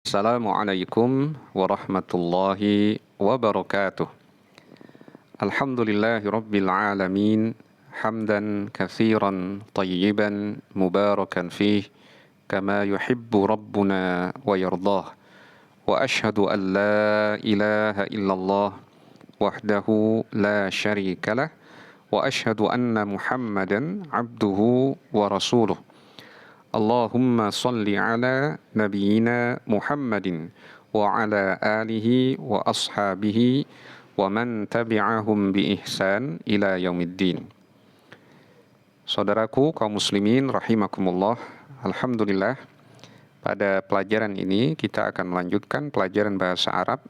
Assalamualaikum warahmatullahi wabarakatuh. Alhamdulillahi rabbil alamin. Hamdan katsiran tayyiban mubarakan fih kama yuhibbu rabbuna wa yardah. Wa ashhadu an la ilaha illallah wahdahu la syarika lah wa ashhadu anna Muhammadan abduhu wa rasuluh. Allahumma salli ala nabiyyina Muhammadin wa ala alihi wa ashabihi wa man tabi'ahum bi ihsan ila yaumiddin. Saudaraku kaum muslimin rahimakumullah, alhamdulillah pada pelajaran ini kita akan melanjutkan pelajaran bahasa Arab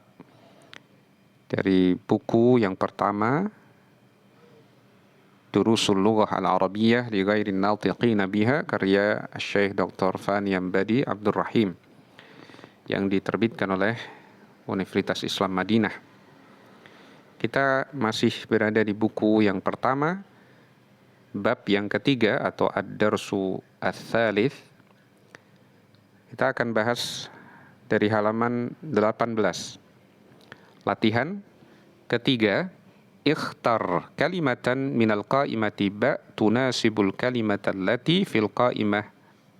dari buku yang pertama, Durusul Lughah Al-Arabiyyah li Ghairin Natiqina Biha, karya Syekh Dr. Fani Ambadi Abdul Rahim, yang diterbitkan oleh Universitas Islam Madinah. Kita masih berada di buku yang pertama, bab yang ketiga atau Ad-Darsu Ats-Tsalits. Kita akan bahas dari halaman 18. Latihan ketiga, ikhtar kalimatan minal qa'imati ba tunasibul kalimata allati fil qa'imah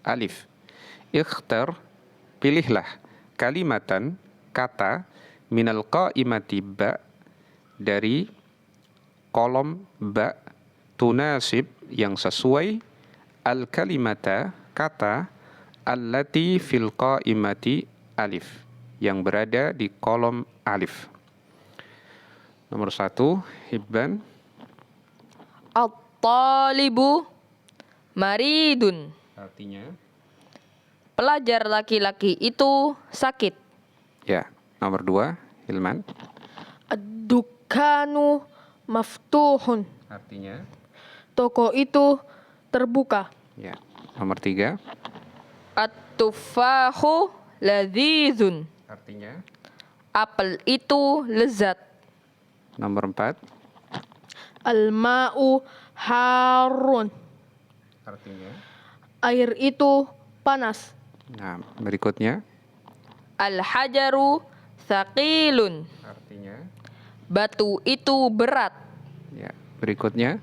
alif. Ikhtar, pilihlah, kalimatan, kata, minal qa'imati ba, dari kolom ba, tunasib, yang sesuai, al kalimata, kata, allati fil qa'imati alif, yang berada di kolom alif. Nomor 1, Hibban. At-talibu maridun. Artinya? Pelajar laki-laki itu sakit. Ya. Nomor 2, Hilman. Ad-dukkanu maftuhun. Artinya? Toko itu terbuka. Ya. Nomor 3. At-tufahu ladzizun. Artinya? Apel itu lezat. Nomor 4. Al-ma'u harun. Artinya? Air itu panas. Nah, berikutnya. Al-hajaru thaqilun. Artinya? Batu itu berat. Ya. Berikutnya.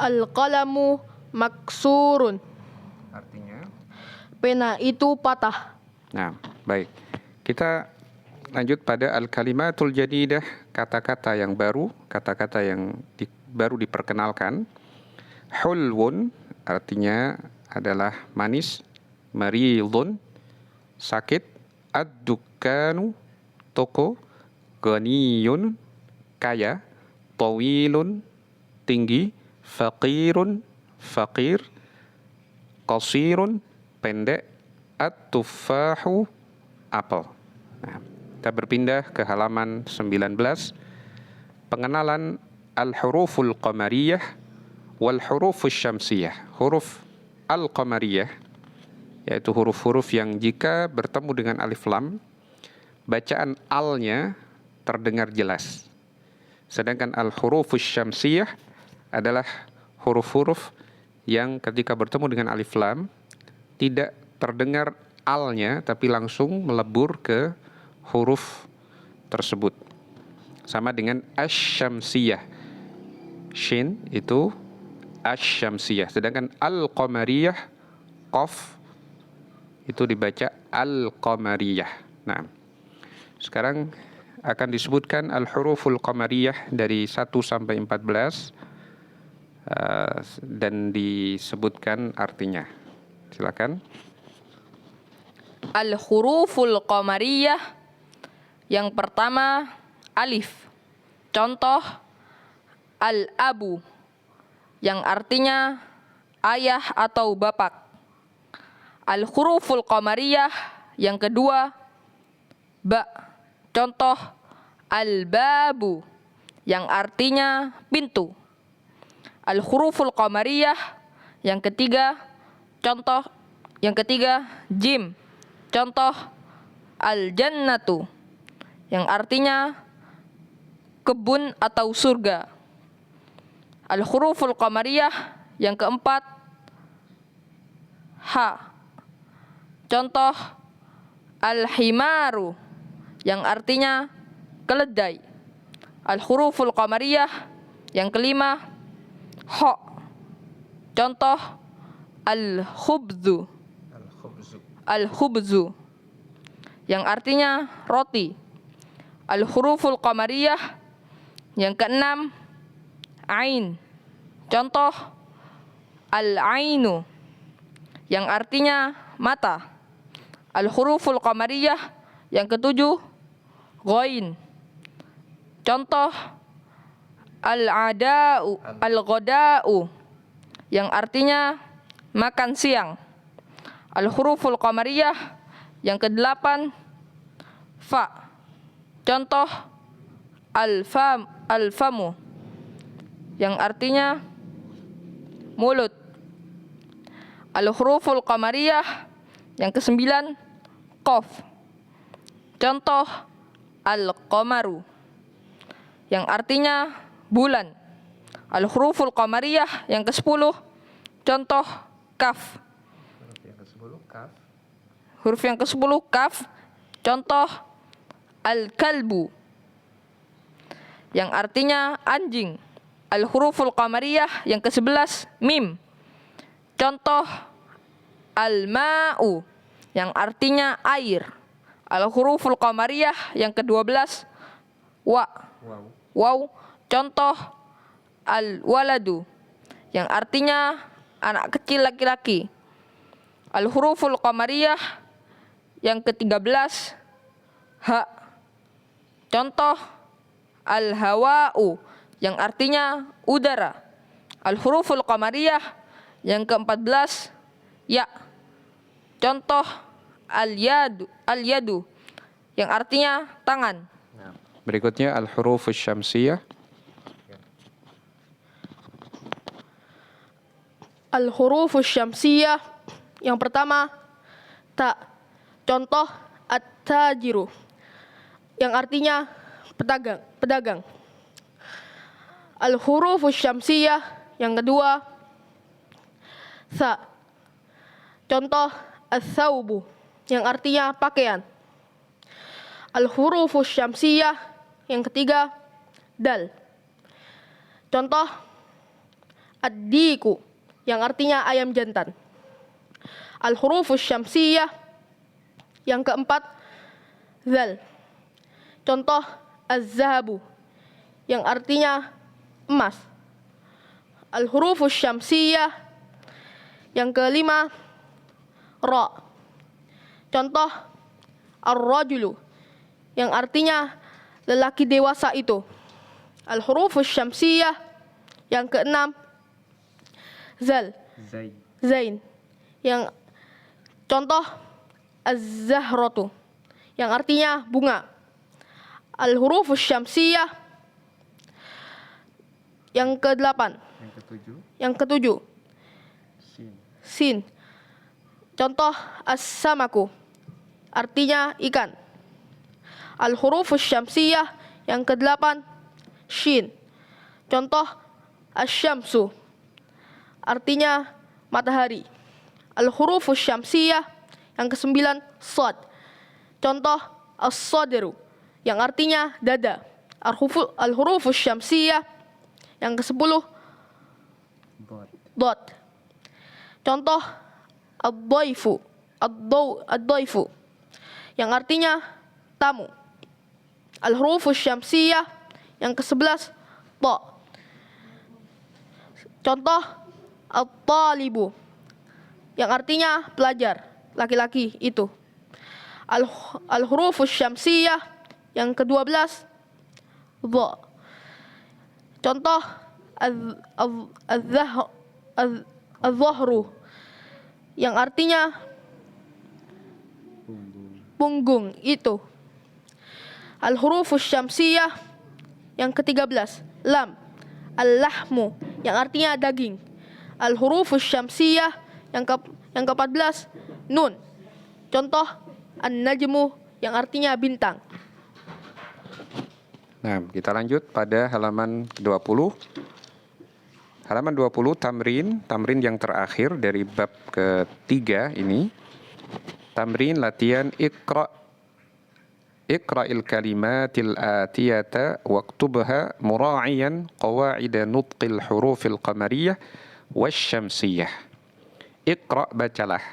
Al-qalamu maksurun. Artinya? Pena itu patah. Nah, baik. Kita lanjut pada al-kalimatul jadidah, kata-kata yang baru, kata-kata yang baru diperkenalkan. Hulwun, artinya adalah manis. Maridun, sakit. Ad-dukkanu, toko. Ghaniyun, kaya. Tawilun, tinggi. Faqirun, fakir. Qasirun, pendek. At-tufahu, apel. Nah, kita berpindah ke halaman 19. Pengenalan al-huruful qamariyah wal hurufus syamsiyah. Huruf al-qamariyah, yaitu huruf-huruf yang jika bertemu dengan alif lam, bacaan al-nya terdengar jelas. Sedangkan al-hurufus syamsiyah adalah huruf-huruf yang ketika bertemu dengan alif lam tidak terdengar al-nya, tapi langsung melebur ke huruf tersebut. Sama dengan asy-syamsiyah. Shin itu asy-syamsiyah. Sedangkan al-qamariyah, qaf, itu dibaca al-qamariyah. Nah, sekarang akan disebutkan al-huruful qamariyah dari 1 sampai 14 dan disebutkan artinya. Silakan. Al-huruful qamariyah. Yang pertama, alif. Contoh, al-abu, yang artinya ayah atau bapak. Al-huruful qamariyah. Yang kedua, ba. Contoh, al-babu, yang artinya pintu. Al-huruful qamariyah. Yang ketiga, jim. Contoh, al-jannatu, yang artinya kebun atau surga. Al-huruful qamariyah. Yang keempat, ha. Contoh, Al-himaru, yang artinya keledai. Al-huruful qamariyah, yang kelima, ho. Contoh, al-khubzu. Al-khubzu, yang artinya roti. Al-huruful qamariyah, yang keenam, ain. Contoh, al-ainu, yang artinya mata. Al-huruful qamariyah, yang ketujuh, ghain. Contoh, al-ada'u, al-ghada'u, yang artinya makan siang. Al-huruful qamariyah, yang kedelapan, fa. Contoh, al-famu, yang artinya mulut. Al-huruful qamariyah, yang kesembilan, qaf. Contoh, al-qamaru, yang artinya bulan. Al-huruful qamariyah, yang ke-10, contoh, kaf. Huruf yang ke-10, kaf. Contoh, al-kalbu, yang artinya anjing. Al-huruful qamariyah, yang ke-11, mim. Contoh, al-ma'u, yang artinya air. Al-huruful qamariyah, yang ke-12, wa. Waw. Contoh, al-waladu, yang artinya anak kecil laki-laki. Al-huruful qamariyah, yang ke-13, ha. Contoh, al-hawa'u, yang artinya udara. Al-huruful qamariyah, yang ke-14, ya. Contoh, al-yadu, yang artinya tangan. Berikutnya al-hurufus syamsiyah. Al-hurufus syamsiyah, yang pertama, ta. Contoh, at-tajiru, yang artinya pedagang. Al-hurufus syamsiyah, yang kedua, sa. Contoh, as-saubu, yang artinya pakaian. Al-hurufus syamsiyah, yang ketiga, dal. Contoh, ad-diku, yang artinya ayam jantan. Al-hurufus syamsiyah, yang keempat, zal. Contoh, az-zahabu, yang artinya emas. Al-hurufus syamsiyah, yang kelima, ra. Contoh, ar-rajulu, yang artinya lelaki dewasa itu. Al-hurufus syamsiyah, yang keenam, zal. Zain, yang contoh, az-zahratu, yang artinya bunga. Al-hurufus syamsiyah, yang ke-8, yang ketujuh, sin. Contoh, as-samaku, artinya ikan. Al-hurufus syamsiyah, yang ke-8, shin. Contoh, asy-syamsu, artinya matahari. Al-hurufus syamsiyah, yang ke-9, shad. Contoh, as-sadru, yang artinya dada. Al-hurufus syamsiyah, yang ke-10, dot. Contoh, ad-dhaifu, ad-dhaifu, yang artinya tamu. Al-hurufus syamsiyah, yang ke-11, ta. Contoh, at-talibu, yang artinya pelajar, laki-laki itu. Al-hurufus syamsiyah, yang ke-12, dha. Contoh, az-zahru, yang artinya punggung itu. Al-hurufus syamsiyah, yang ke-13, lam. Al-lahmu, yang artinya daging. Al-hurufus syamsiyah, yang ke-14, nun. Contoh, an-najmu, yang artinya bintang. Nah, kita lanjut pada halaman 20. Halaman 20, tamrin yang terakhir dari bab ketiga ini. Tamrin latihan Iqra'il kalimatil atiyata waktubha mura'iyan qawa'ida nutqil hurufil qamariyah wasyamsiyah. Iqra' bacalah.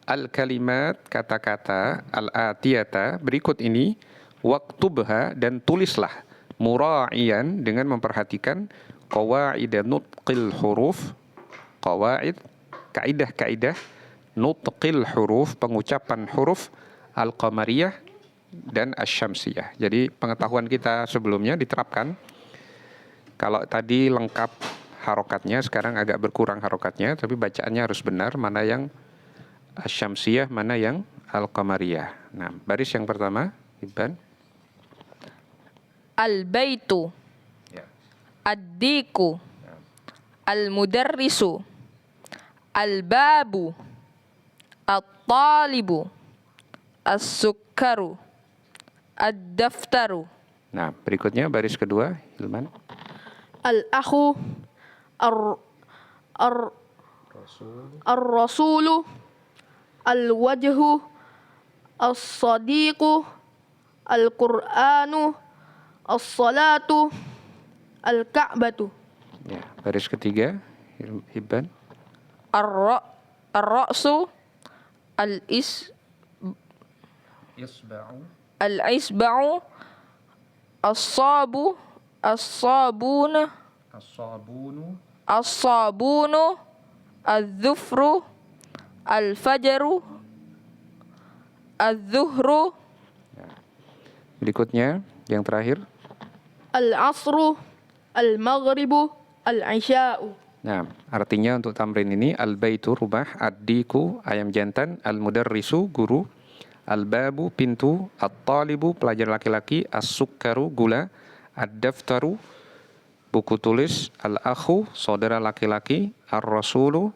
Al-kalimat kata-kata al-atiyata berikut ini waktubha dan tulislah mura'iyan dengan memperhatikan qawa'ida nutqil huruf, qawa'id kaidah-kaidah nutqil huruf pengucapan huruf al-qamariyah dan asyamsiyah. Jadi pengetahuan kita sebelumnya diterapkan. Kalau tadi lengkap harokatnya, sekarang agak berkurang harokatnya, tapi bacaannya harus benar, mana yang asyamsiyah, mana yang al-qamariyah. Nah, baris yang pertama, Ibn. Al-baitu, Ya. ad-diku, al-mudarrisu, al-babu, at-talibu, as-sukkaru, ad-daftaru. Nah, berikutnya baris kedua, Hilman. Al-akhu, ar-rasulu, al-wajhu, as-sadiqu, al-qur'anu, as-salatu, al-ka'batu. Ya, baris ketiga, Hibban. Ar-ra'su, al-isba'u, as-sabu, as-sabuna, as-sabunu, al-dhufru, al-fajaru, al-dhuhru, Berikutnya, yang terakhir. Al-asru, al-maghribu, al-isya'u. Nah, artinya untuk tamrin ini al-baitu rumah, ad-diku ayam jantan, al-mudarrisu guru, al-babu pintu, at-talibu pelajar laki-laki, as-sukkaru gula, ad-daftaru buku tulis, al-akhu saudara laki-laki, ar-rasulu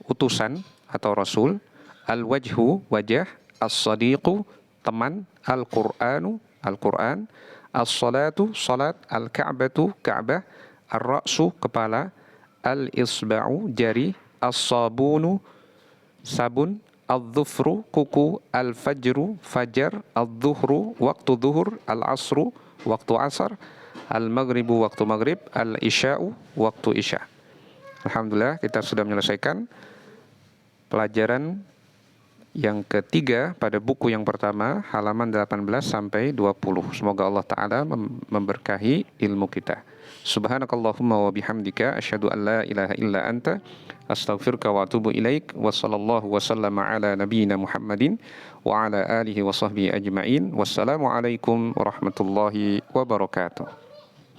utusan atau rasul, al-wajhu wajah, as-sadiqu teman, al-qur'anu Al-Quran, as-salatu salat, al-ka'batu ka'bah, ar-ra'su kepala, al-isba'u jari, as-sabunu sabun, al-dhufru kuku, al-fajru fajar, al-dhuhru waktu dhuhur, al-asru waktu asar, al-maghribu waktu maghrib, al-isya'u waktu isya. Alhamdulillah kita sudah menyelesaikan pelajaran yang ketiga pada buku yang pertama, halaman 18 sampai 20. Semoga Allah Ta'ala memberkahi ilmu kita. Subhanakallahumma wa bihamdika asyhadu an la ilaha illa anta astaghfiruka wa atubu ilaik wa sallallahu wa sallama ala nabiyyina Muhammadin wa ala alihi wa sahbihi ajma'in. Wassalamu alaikum warahmatullahi wabarakatuh.